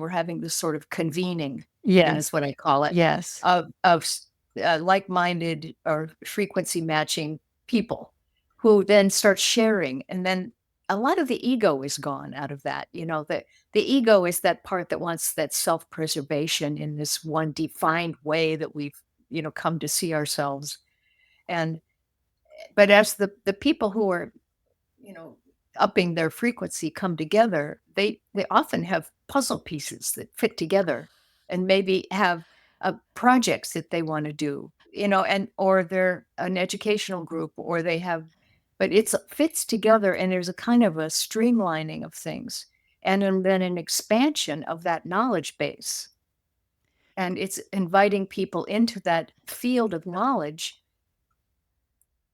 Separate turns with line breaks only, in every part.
we're having this sort of convening,
Yes.
is what I call it,
Yes.
of like-minded or frequency matching people who then start sharing. And then a lot of the ego is gone out of that. The ego is that part that wants that self-preservation in this one defined way that we've, come to see ourselves. And but as the people who are, you know, upping their frequency come together, they often have puzzle pieces that fit together and maybe have projects that they want to do, and or they're an educational group or they have, but it's fits together and there's a kind of a streamlining of things then an expansion of that knowledge base. And it's inviting people into that field of knowledge,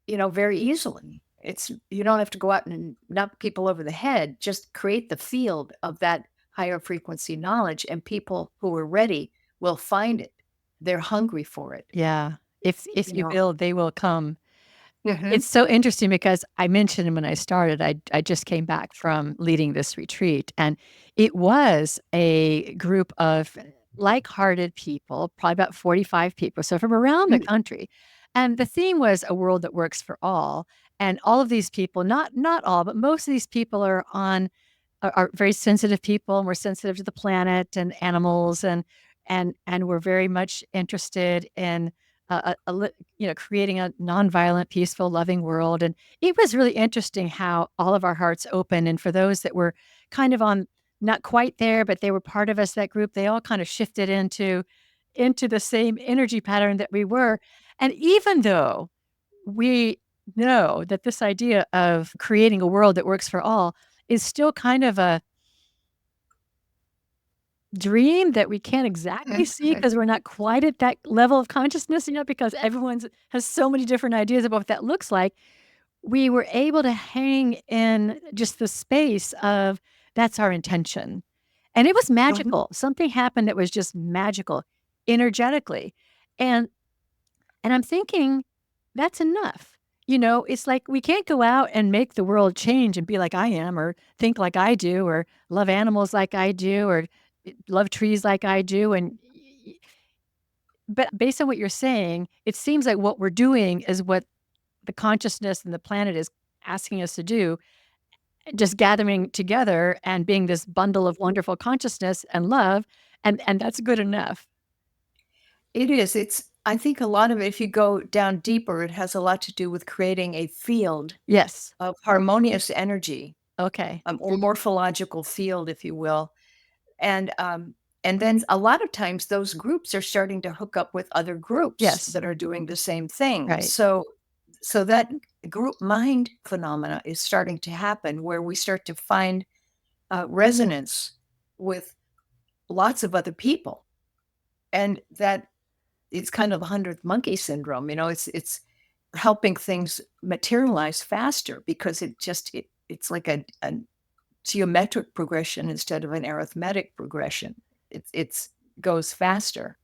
very easily. It's you don't have to go out and knock people over the head. Just create the field of that higher frequency knowledge, and people who are ready will find it. They're hungry for it.
Yeah. If
You
you
know.
build, they will come.
Hmm.
It's so interesting because I mentioned when I started, I just came back from leading this retreat, and it was a group of like-hearted people, probably about 45 people, so from around the country. And the theme was a world that works for all. And all of these people, not all, but most of these people are very sensitive people, and we're sensitive to the planet and animals, and we're very much interested in creating a nonviolent, peaceful, loving world. And it was really interesting how all of our hearts opened. And for those that were kind of on not quite there, but they were part of us, that group, they all kind of shifted into the same energy pattern that we were. And even though we know that this idea of creating a world that works for all is still kind of a dream that we can't exactly see because we're not quite at that level of consciousness, because everyone's has so many different ideas about what that looks like. We were able to hang in just the space of that's our intention. And it was
Hmm.
magical. Something happened that was just magical energetically. And and I'm thinking that's enough. It's like we can't go out and make the world change and be like I am, or think like I do, or love animals like I do, or love trees like I do. But based on what you're saying, it seems like what we're doing is what the consciousness and the planet is asking us to do, just gathering together and being this bundle of wonderful consciousness and love, and that's good enough.
It is. I think a lot of it, if you go down deeper, it has a lot to do with creating a field
Yes.
of harmonious energy,
Okay.
or morphological field, if you will. And then a lot of times those groups are starting to hook up with other groups
Yes.
that are doing the same thing.
Right.
So that group mind phenomena is starting to happen where we start to find resonance with lots of other people, and that it's kind of the hundredth monkey syndrome. It's helping things materialize faster because it's like a geometric progression instead of an arithmetic progression. It's goes faster.